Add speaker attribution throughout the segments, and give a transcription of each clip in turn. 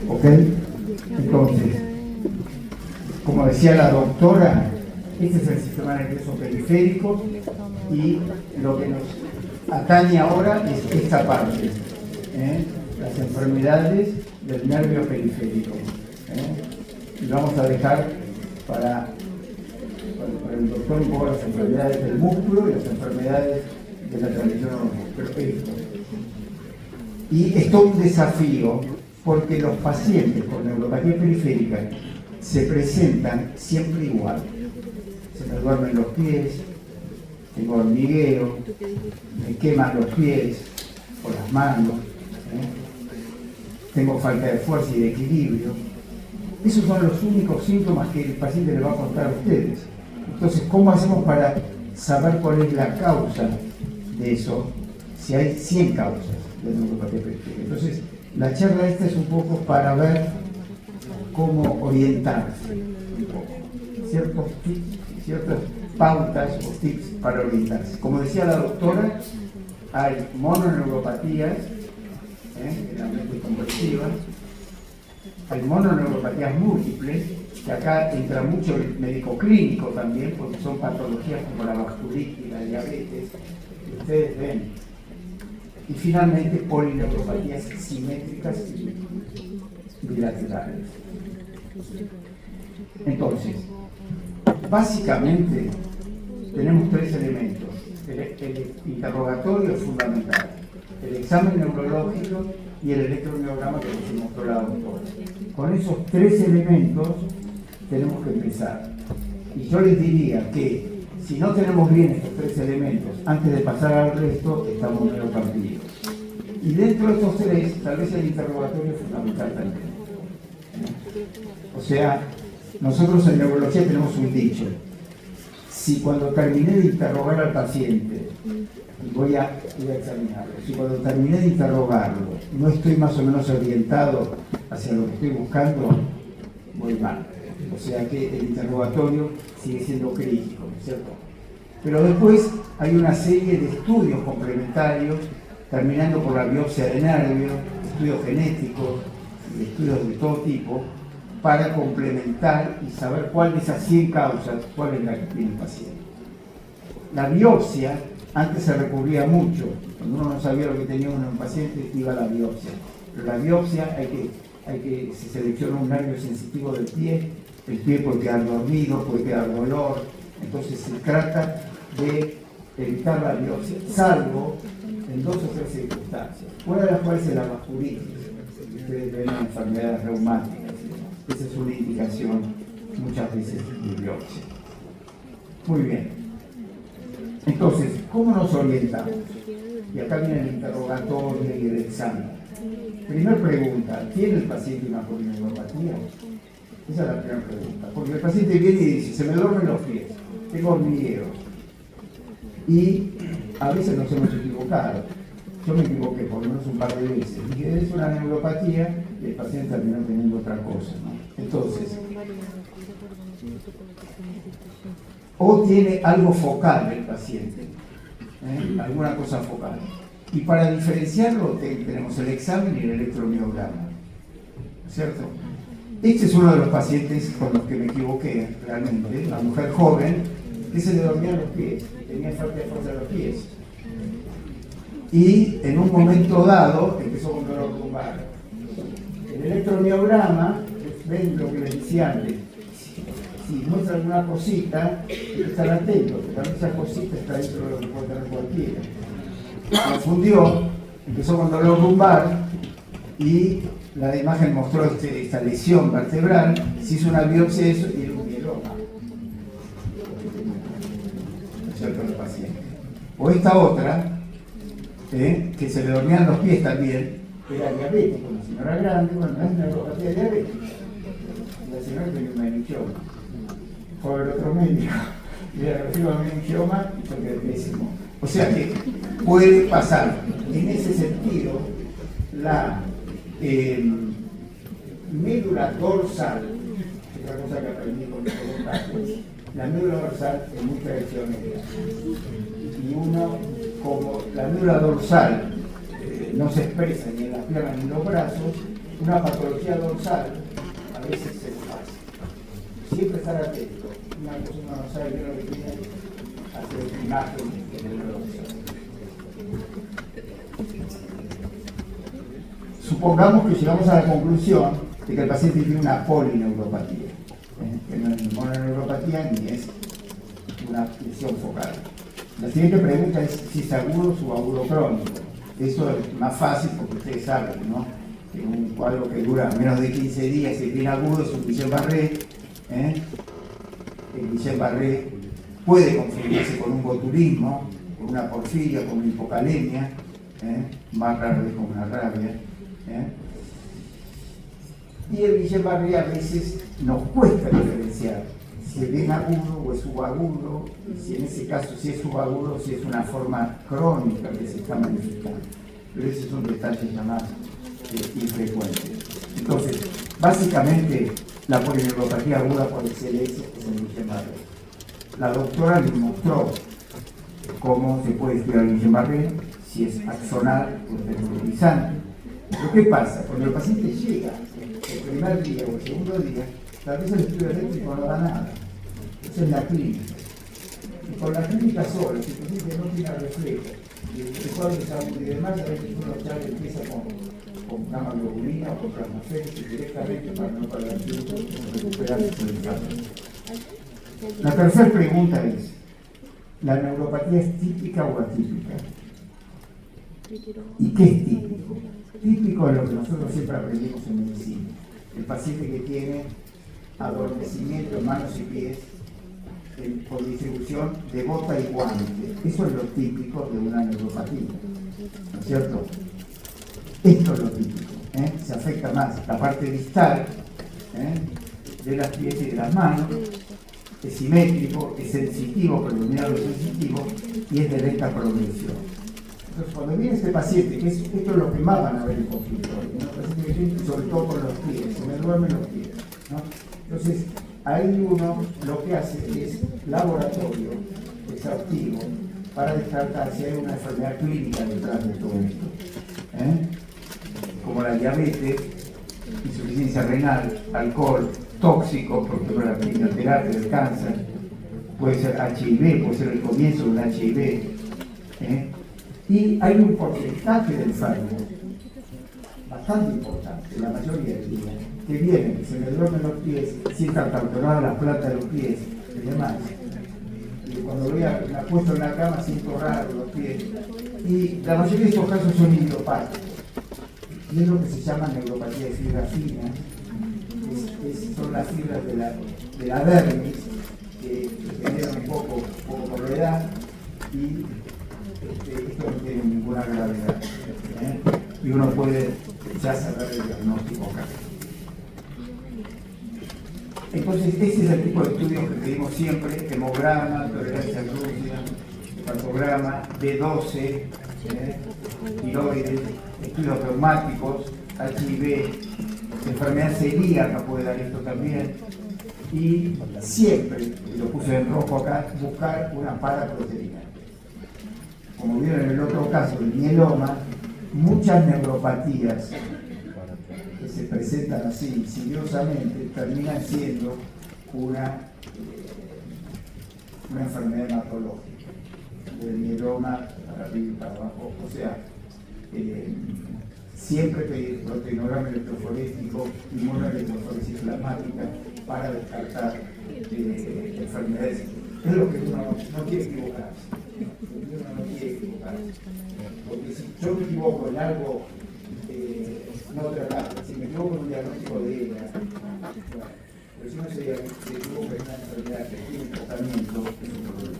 Speaker 1: ¿Ok? Entonces, como decía la doctora, este es el sistema nervioso periférico y lo que nos atañe ahora es esta parte, las enfermedades del nervio periférico. Y vamos a dejar para el doctor un poco las enfermedades del músculo y las enfermedades de la transmisión perfecto. Y esto es un desafío porque los pacientes con neuropatía periférica se presentan siempre igual. Se me duermen los pies, tengo hormigueo, me queman los pies o las manos, tengo falta de fuerza y de equilibrio. Esos son los únicos síntomas que el paciente le va a contar a ustedes. Entonces, ¿cómo hacemos para saber cuál es la causa de eso? Si hay 100 causas de neuropatía periférica. Entonces, la charla esta es un poco para ver cómo orientarse un poco. Ciertos tips, ciertas pautas o tips para orientarse. Como decía la doctora, hay mononeuropatías, en la mente conversiva, hay mononeuropatías múltiples, que acá entra mucho el médico clínico también, porque son patologías como la vasculitis, la diabetes, que ustedes ven. Y finalmente polineuropatías simétricas y bilaterales. Entonces, básicamente tenemos tres elementos. El interrogatorio es fundamental, el examen neurológico y el electromiograma que nos mostró la doctora. Con esos tres elementos tenemos que empezar. Y yo les diría que si no tenemos bien estos tres elementos, antes de pasar al resto, estamos medio perdidos. Y dentro de estos tres, tal vez el interrogatorio es fundamental también. O sea, nosotros en neurología tenemos un dicho. Si cuando terminé de interrogar al paciente, y voy a examinarlo, si cuando terminé de interrogarlo no estoy más o menos orientado hacia lo que estoy buscando, voy mal. O sea que el interrogatorio sigue siendo crítico, ¿no es cierto? Pero después hay una serie de estudios complementarios, terminando por la biopsia de nervio, estudios genéticos, estudios de todo tipo, para complementar y saber cuál de esas 100 causas, cuál es la que tiene el paciente. La biopsia, antes se recurría mucho, cuando uno no sabía lo que tenía uno en un paciente, iba a la biopsia. Pero la biopsia se selecciona un nervio sensitivo del pie, el pie puede quedar dormido, puede quedar dolor, entonces se trata de evitar la biopsia, salvo en 2 o 3 circunstancias. Una de las cuales es la vasculitis, ustedes ven en enfermedades reumáticas, esa es una indicación muchas veces de biopsia. Muy bien. Entonces, ¿cómo nos orientamos? Y acá viene el interrogatorio y el examen. Primera pregunta, ¿tiene el paciente una polineuropatía? Esa es la primera pregunta. Porque el paciente viene y dice, se me duermen los pies, tengo hormigueos. Y a veces nos hemos equivocado. Yo me equivoqué por lo menos un par de veces. Dije, es una neuropatía y el paciente terminó teniendo otra cosa, ¿no? Entonces, o tiene algo focal el paciente, alguna cosa focal. Y para diferenciarlo tenemos el examen y el electromiograma, ¿cierto? Este es uno de los pacientes con los que me equivoqué realmente, una mujer joven que se le dormían los pies, tenía falta de fuerza de los pies. Y en un momento dado empezó con dolor lumbar. El electromiograma, ven lo que les decía antes, si muestra alguna cosita, hay que estar atento, porque también esa cosita está dentro de lo que puede tener cualquiera. Confundió, empezó con dolor lumbar y la imagen mostró esta lesión vertebral, se hizo una biopsia de eso y era un mieloma. ¿No es cierto? El paciente. O esta otra, que se le dormían los pies también, era diabético, una señora grande, bueno, no es neuropatía diabética. La señora tenía un meningioma. Fue a ver otro médico, le recibió un meningioma y fue pésimo. O sea que puede pasar. En ese sentido, la médula dorsal, otra cosa que aprendí con los casos, la médula dorsal es muy traicionera. Y uno, como la médula dorsal no se expresa ni en las piernas ni en los brazos, una patología dorsal a veces se pasa. Siempre estar atento. Una persona no sabe bien lo que tiene, hacer una imagen en el dorsal. Supongamos que llegamos a la conclusión de que el paciente tiene una polineuropatía, que no es ni mononeuropatía ni es una lesión focal. La siguiente pregunta es si es agudo o subagudo crónico. Eso es más fácil porque ustedes saben, ¿no? Que un cuadro que dura menos de 15 días y es bien agudo es un Guillain-Barré. El Guillain-Barré puede confundirse con un botulismo, con una porfiria, con una hipocalemia, más raro es con una rabia. Y el Guillain-Barré a veces nos cuesta diferenciar si es bien agudo o es subagudo, y si en ese caso si es subagudo, si es una forma crónica que se está manifestando. Pero ese es un detalle ya más infrecuente. Entonces, básicamente, la polineuropatía aguda por excelencia es el Guillain-Barré. La doctora les mostró cómo se puede estudiar el Guillain-Barré, si es axonal o desmovilizante. Pero ¿qué pasa? Cuando el paciente llega el primer día o el segundo día, tal vez el estudio eléctrico no da nada. Eso es la clínica. Y con la clínica sola, si el paciente no tiene reflejo, y el cuadro es agudo y demás, a veces uno ya empieza con gamma globulina o con plasmaféresis directamente para no perder tiempo y recuperar el infarto. La tercera pregunta es, ¿la neuropatía es típica o atípica? ¿Y qué es típico? Típico es lo que nosotros siempre aprendimos en medicina. El paciente que tiene adormecimiento en manos y pies por distribución de bota y guante. Eso es lo típico de una neuropatía, ¿no es cierto? Esto es lo típico. Se afecta más la parte distal de las pies y de las manos. Es simétrico, es sensitivo, predomina lo sensitivo y es de lenta progresión. Entonces, cuando viene este paciente, que esto es lo que más van a ver en consultorio, ¿no? Sobre todo con los pies, se me duermen los pies, ¿no? Entonces, ahí uno lo que hace es laboratorio exhaustivo para descartar si hay una enfermedad clínica detrás de todo esto, como la diabetes, insuficiencia renal, alcohol, tóxico, por ejemplo la quimioterapia del cáncer, puede ser HIV, puede ser el comienzo de un HIV, y hay un porcentaje de enfermos bastante importante, la mayoría del día, que vienen, que se me duermen los pies, sientan tartonadas las plantas de los pies y demás. Y cuando me acuesto en la cama siento raro los pies. Y la mayoría de estos casos son idiopáticos. Y es lo que se llama neuropatía de fibra fina. Son las fibras de la dermis que generan un poco por la edad y esto no tiene ninguna gravedad. Y uno puede ya saber el diagnóstico acá. Entonces, ese es el tipo de estudios que pedimos siempre: hemograma, tolerancia glúcida, hepatograma, B12, tiroides, estudios reumáticos, HIV, enfermedad celíaca puede dar esto también. Y siempre, y lo puse en rojo acá, buscar una paraproteína. Como vieron en el otro caso, el mieloma, muchas neuropatías que se presentan así insidiosamente terminan siendo una enfermedad hematológica, del mieloma para arriba y para abajo. O sea, siempre pedir proteinograma electroforético, inmunoelectroforesis inflamática para descartar enfermedades. Es lo que uno no quiere equivocarse. Uno no quiere equivocarse. Porque si yo me equivoco en algo no tratable, si me equivoco en un diagnóstico de ella, bueno, pero si no se equivoca en una enfermedad que tiene tratamiento, es un problema.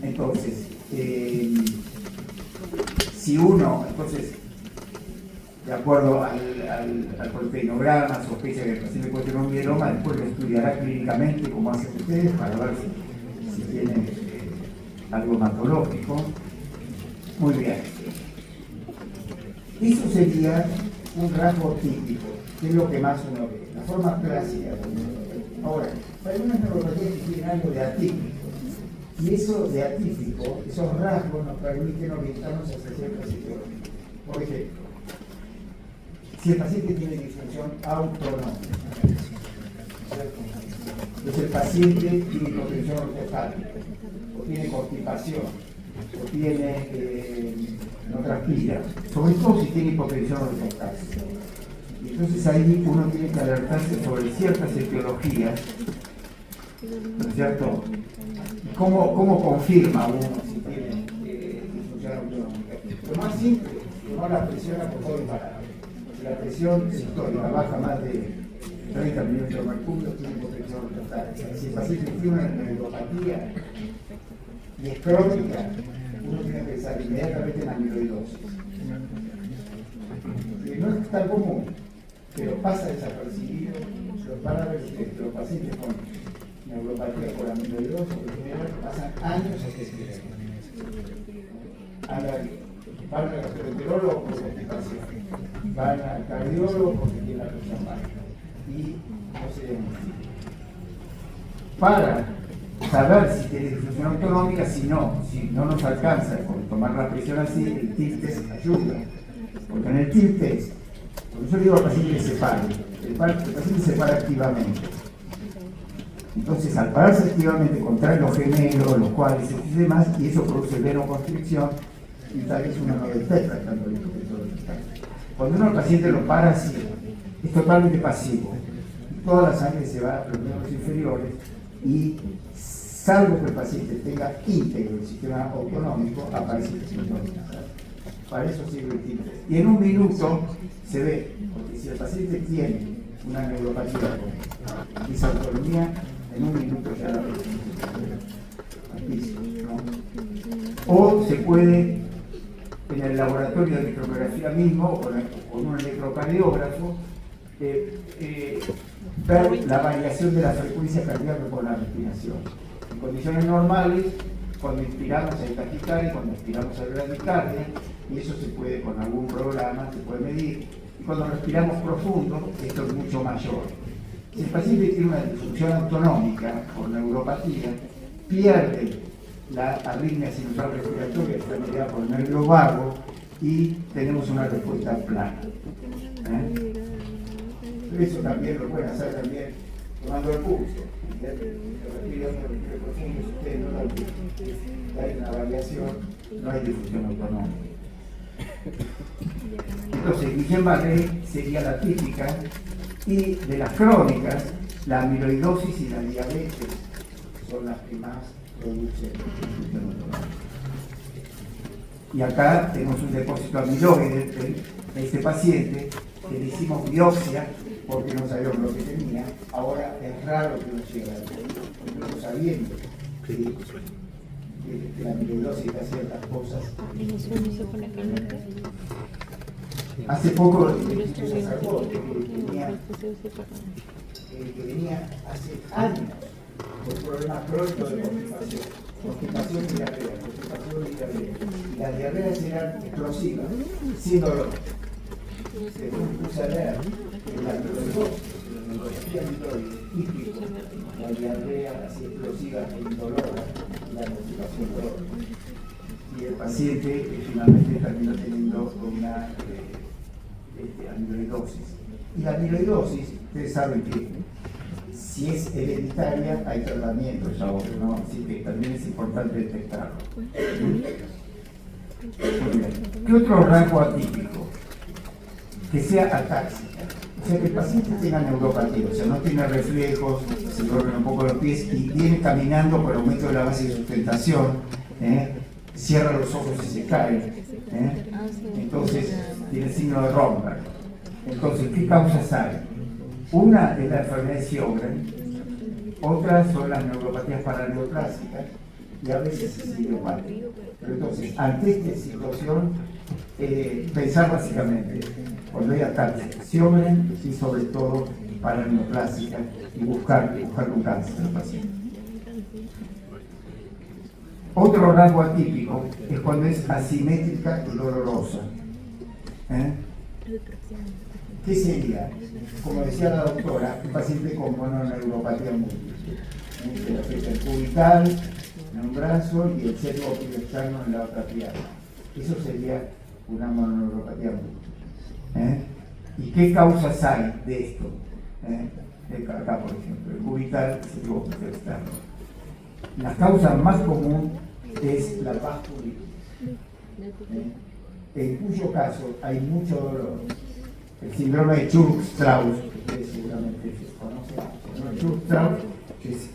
Speaker 1: Entonces, si uno, de acuerdo al proteinograma, sospecha que el paciente puede tener un mieloma, después lo estudiará clínicamente, como hacen ustedes, para ver si tiene algo hematológico. Muy bien. Eso sería un rasgo típico, que es lo que más uno ve, la forma clásica. Ahora, hay unas neuropatías que tienen algo de atípico, y eso de atípico, esos rasgos nos permiten orientarnos hacia ciertas situaciones. Por ejemplo, si el paciente tiene disfunción autonómica. Entonces el paciente tiene hipotensión ortostática, o tiene constipación, o tiene no transpira, sobre todo si tiene hipotensión ortostática. Y entonces ahí uno tiene que alertarse sobre ciertas etiologías, ¿no es cierto? ¿Cómo confirma uno si tiene disfunción autonómica? Lo más simple, tomar la presión acostada. Si la presión sistólica baja más de 30 milímetros de mercurio, tiene hipotensión ortostática. Si el paciente tiene una neuropatía y es crónica, uno tiene que pensar inmediatamente en amiloidosis. Y no es tan común, pero pasa desapercibido. Los van a ver que los pacientes con neuropatía por amiloidosis en general pasan años a que se van al gastroenterólogo por constipación, van al cardiólogo porque tiene la presión baja y no se diagnostica. Para saber si tiene disfunción autonómica, si no nos alcanza con tomar la presión así, el TIL test ayuda. Porque en el TIL test, cuando yo le digo al paciente que se pare, el paciente se para activamente. Entonces, al pararse activamente, contrae los gemelos, los cuádriceps y demás, y eso produce venoconstricción, y tal vez uno no detecta tanto el hipotensión ortostática. Cuando uno al paciente lo para así, es totalmente pasivo. Toda la sangre se va a los miembros inferiores y, salvo que el paciente tenga íntegro el sistema autonómico, aparece el síntoma. Para eso sirve el TIL test. Y en un minuto se ve, porque si el paciente tiene una neuropatía con disautonomía, en un minuto ya la presión al piso, ¿no? O se puede, en el laboratorio de electrocardiografía mismo, con un electrocardiógrafo, ver la variación de la frecuencia cardíaca con la respiración. En condiciones normales, cuando inspiramos hay taquicardia, cuando expiramos hay bradicardia, y eso se puede con algún programa, se puede medir. Y cuando respiramos profundo, esto es mucho mayor. Si el paciente tiene una disfunción autonómica por neuropatía, pierde la arritmia sinusal respiratoria, que está mediada por el nervio vago, y tenemos una respuesta plana. Eso también lo pueden hacer también tomando el pulso. Respirando profundo, si ustedes notan que hay una variación, no hay difusión autonómica. Entonces, Guillain-Barré sería la típica, y de las crónicas, la amiloidosis y la diabetes son las que más producen difusión autonómica. Y acá tenemos un depósito amiloide de este paciente, que le hicimos biopsia porque no sabíamos lo que tenía. Ahora es raro que nos llegue, pero sabiendo que la amiloidosis da ciertas cosas. Hace poco un sacerdote que venía hace años con problemas crónicos de constipación y diarrea, y las diarreas eran explosivas, sin dolor. Después me puse a leer la neurología típico, la diarrea así explosiva e indolora, la constipación dolor. Y el paciente finalmente terminó teniendo una amiloidosis. Y la amiloidosis, ustedes saben que si es hereditaria hay tratamientos ahora, ¿no? Así que también es importante detectarlo. ¿Qué otro rasgo atípico? Que sea atáxica. O sea, que el paciente tenga neuropatía, o sea, no tiene reflejos, se duermen un poco los pies y viene caminando por aumento de la base de sustentación, cierra los ojos y se cae. Entonces, tiene signo de Romberg. Entonces, ¿qué causas hay? Una es la enfermedad de Sjögren, otras son las neuropatías paraneoplásicas y a veces es idiopática. Pero entonces, ante esta situación, pensar básicamente, cuando hay ataques de Sjögren y sobre todo paraneoplásica, y buscar un cáncer del paciente. Otro rasgo atípico es cuando es asimétrica y dolorosa. ¿Qué sería? Como decía la doctora, un paciente con mononeuropatía múltiple. Se le afecta el cubital en un brazo y el septo externo en la otra pierna. Eso sería una mononeuropatía múltiple. ¿Y qué causas hay de esto? Acá, por ejemplo, el cubital es el globo externo. La causa más común es la vasculitis, en cuyo caso hay mucho dolor. El síndrome de Churg-Strauss, que ustedes seguramente conocen, el síndrome de Churg-Strauss es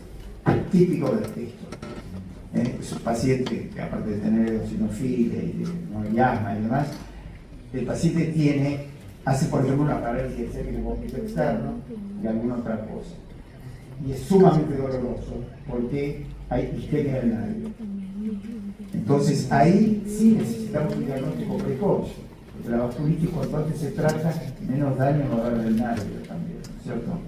Speaker 1: típico de esto. Es un paciente que, aparte de tener eosinofilia y de asma y demás, el paciente hace por ejemplo una parálisis del vómito externo y alguna otra cosa. Y es sumamente doloroso porque hay isquemia del nervio. Entonces ahí sí necesitamos un diagnóstico precoz, porque la vasculitis cuanto antes se trata, menos daño va a dar del nervio también, ¿cierto?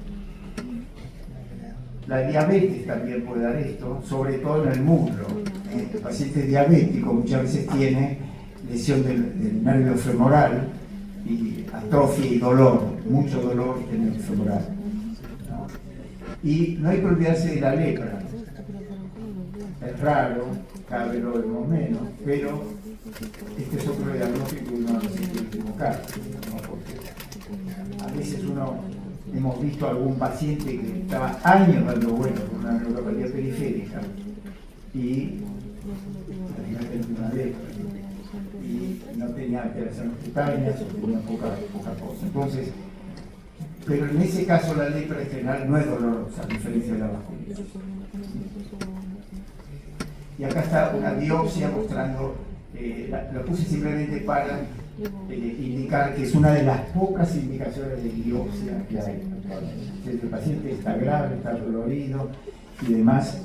Speaker 1: La diabetes también puede dar esto, sobre todo en el muslo. El paciente diabético muchas veces tiene lesión del nervio femoral y atrofia y dolor, mucho dolor en el femoral, ¿no? Y no hay que olvidarse de la lepra. Es raro, cada vez lo vemos menos, pero este es otro diagnóstico que uno no se quiere equivocar, ¿no? Porque a veces hemos visto a algún paciente que estaba años dando vueltas con una neuropatía periférica y tenía una lepra y no tenía alteraciones cutáneas o tenía poca cosa. Entonces, pero en ese caso la lepra en general no es dolorosa, a diferencia de la vasculitis. Y acá está una biopsia mostrando, lo puse simplemente para indicar que es una de las pocas indicaciones de biopsia que hay. Si el paciente está grave, está dolorido y demás,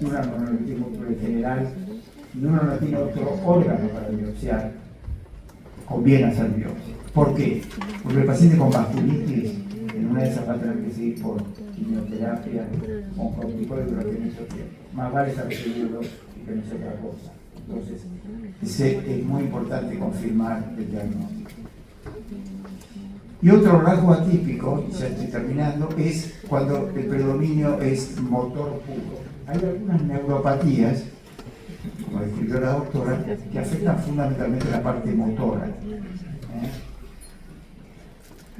Speaker 1: una monolitis múltiple general, y uno no tiene otro órgano para biopsiar, conviene hacer biopsia. ¿Por qué? Porque el paciente con vasculitis, en una de esas va a tener que seguir por quimioterapia o un corticoide durante mucho tiempo. Más vale estar seguro y que no sea otra cosa. Entonces, es muy importante confirmar el diagnóstico. Y otro rasgo atípico, ya estoy terminando, es cuando el predominio es motor puro. Hay algunas neuropatías, como describió la doctora, que afectan fundamentalmente la parte motora.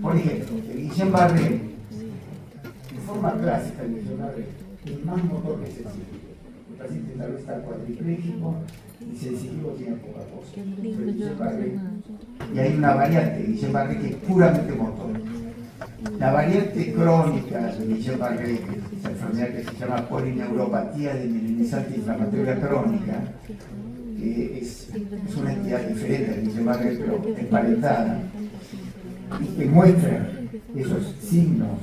Speaker 1: Por ejemplo, el Guillain-Barré, en forma clásica, el Guillain-Barré es más motor que sensitivo. El paciente tal vez está cuadripléjico y sensitivo tiene poca cosa. Y hay una variante de Guillain-Barré que es puramente motor. La variante crónica de Guillain-Barré, esa enfermedad que se llama polineuropatía desmielinizante inflamatoria crónica, que es una entidad diferente al Guillain-Barré, pero emparentada, y que muestra esos signos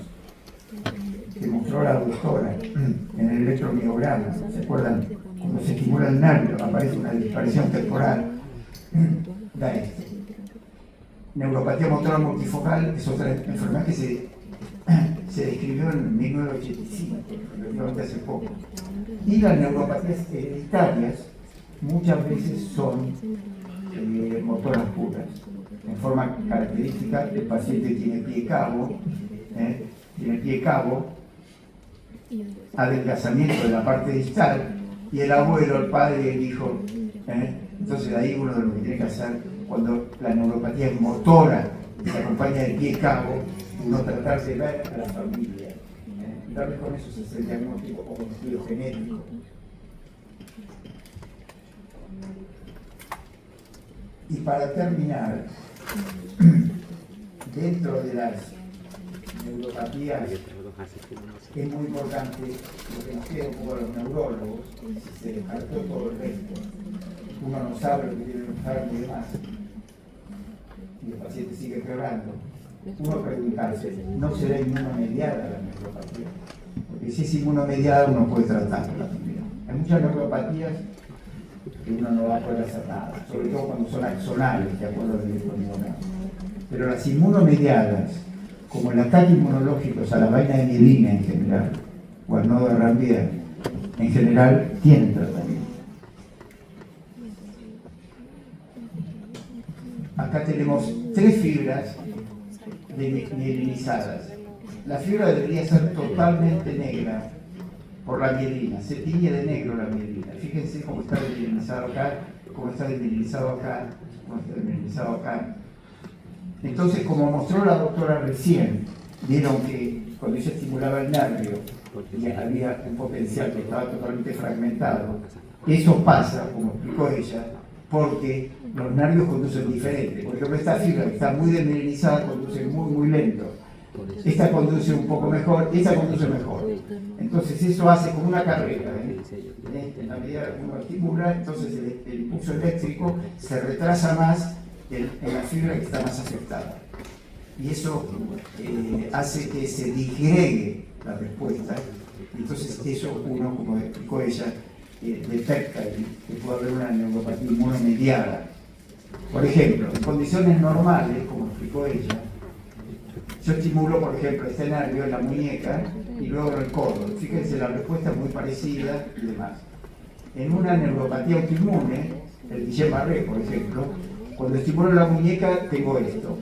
Speaker 1: que mostró la doctora en el electromiograma. ¿Se acuerdan? Cuando se estimula el nervio, aparece una dispersión temporal. Da esto. Neuropatía motora multifocal es otra enfermedad que se describió en 1985, relativamente hace poco. Y las neuropatías hereditarias muchas veces son motoras puras. En forma característica, el paciente tiene pie cabo, adelgazamiento de la parte distal, y el abuelo, el padre, el hijo. Entonces ahí uno de lo que tiene que hacer, cuando la neuropatía es motora y se acompaña de pie cabo, uno tratar de ver a la familia. Y tal vez con eso se hace el diagnóstico o un estudio genético. Y para terminar, dentro de las neuropatías es muy importante lo que nos queda un poco a los neurólogos, si se descartó todo el resto, uno no sabe lo que tiene el enfermo y demás, y el paciente sigue empeorando, uno preguntarse, ¿no será inmunomediada la neuropatía? Porque si es inmunomediada uno puede tratarla también. Hay muchas neuropatías que uno no va a poder hacer nada, sobre todo cuando son axonales, de acuerdo al electromiograma. Pero las inmunomediadas, como el ataque inmunológico a la vaina de mielina en general, o al nodo de Ranvier, en general tienen tratamiento. Acá tenemos 3 fibras mielinizadas. La fibra debería ser totalmente negra por la mielina, se tiñe de negro la mielina. Fíjense cómo está desmielinizado acá, cómo está desmielinizado acá, cómo está desmielinizado acá. Entonces, como mostró la doctora recién, vieron que cuando ella estimulaba el nervio y había un potencial que estaba totalmente fragmentado, eso pasa, como explicó ella, porque los nervios conducen diferente. Por ejemplo, esta fibra que está muy desmineralizada conduce muy lento. Esta conduce un poco mejor, esta conduce mejor. Entonces eso hace como una carrera. En la medida que uno estimula, entonces el impulso eléctrico se retrasa más en la fibra que está más afectada. Y eso hace que se disgregue la respuesta. Entonces eso uno, como explicó ella, detecta que puede haber una neuropatía inmunomediada. Por ejemplo, en condiciones normales, como explicó ella, yo estimulo, por ejemplo, este nervio en la muñeca y luego en el codo. Fíjense, la respuesta es muy parecida y demás. En una neuropatía autoinmune, el Guillain-Barré, por ejemplo, cuando estimulo la muñeca tengo esto.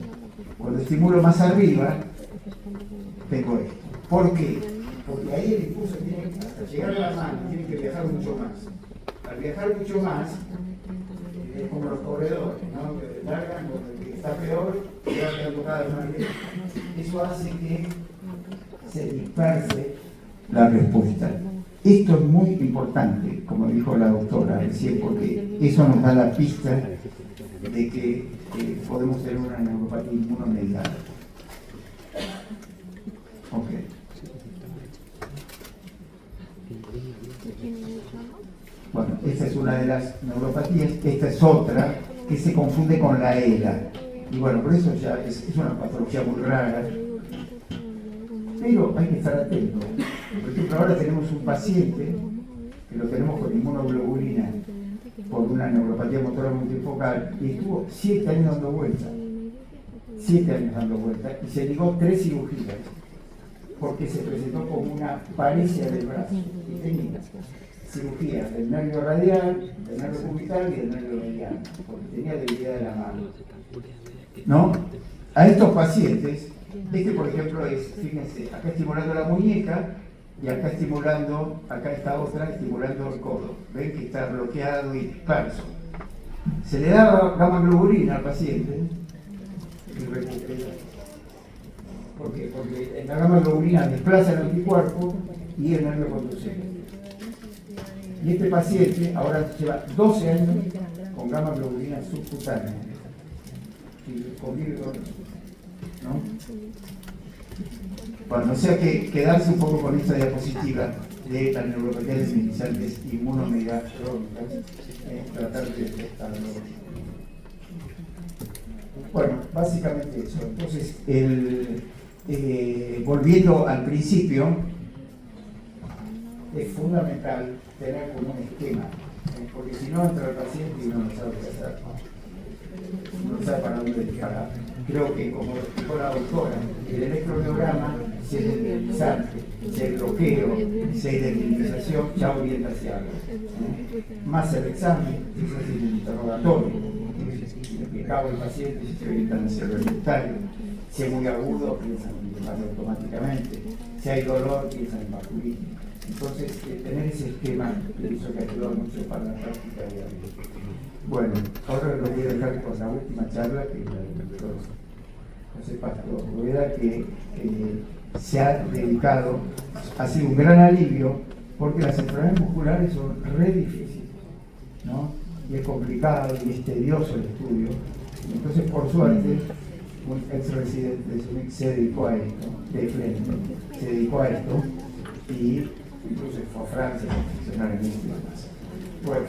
Speaker 1: Cuando estimulo más arriba, tengo esto. ¿Por qué? Porque ahí el impulso tiene que, hasta llegar a la mano, tiene que viajar mucho más. Al viajar mucho más, es como los corredores, ¿no? Que largan, el que está peor, se va quedando cada vez más lejos. Eso hace que se disperse la respuesta. Esto es muy importante, como dijo la doctora recién, porque eso nos da la pista de que podemos tener una neuropatía inmunomediada. Ok. Bueno, esta es una de las neuropatías, esta es otra que se confunde con la ELA. Y bueno, por eso ya es una patología muy rara. Pero hay que estar atento. Por ejemplo, ahora tenemos un paciente que lo tenemos con inmunoglobulina por una neuropatía motora multifocal y estuvo 7 años dando vueltas. 7 años dando vueltas y se negó 3 cirugías porque se presentó como una paresia del brazo y tenía cirugía del nervio radial, del nervio cubital y del nervio mediano, porque tenía debilidad de la mano. ¿No? A estos pacientes, este por ejemplo es, fíjense, acá estimulando la muñeca y acá estimulando, acá está otra estimulando el codo. Ven que está bloqueado y disperso. Se le da gamma globulina al paciente y recupera. ¿Por qué? Porque la gamma globulina desplaza el anticuerpo y el nervio conducente. Y este paciente ahora lleva 12 años con gamma globulina subcutánea. Y convive con eso, ¿no? Bueno, o sea que quedarse un poco con esta diapositiva de las neuropatías desminimizantes inmunomediadas crónicas, tratar de detectarlo. Bueno, básicamente eso. Entonces, volviendo al principio, es fundamental tener como un esquema, porque si no entra el paciente y uno no sabe qué hacer, no sabe para dónde disparar. Creo que, como explicó la doctora, el electromiograma, si es debilizante, si hay bloqueo, si hay debilitación, ya orienta hacia algo. Más el examen, eso es el interrogatorio. Si acabo el paciente, si se orientan hacia el recetario, si es muy agudo, piensan en llevarlo automáticamente, si hay dolor, piensan en vasculitis. Entonces, tener ese esquema, pienso que ayuda mucho para la práctica diaria. Bueno, ahora lo voy a dejar con la última charla que el doctor José Pastor Rueda, que se ha dedicado, ha sido un gran alivio, porque las enfermedades musculares son re difíciles, ¿no? Y es complicado y es tedioso el estudio. Entonces, por suerte, un ex residente de SUNIC se dedicó a esto, de frente, se dedicó a esto y incluso fue a Francia a funcionar en este. Bueno.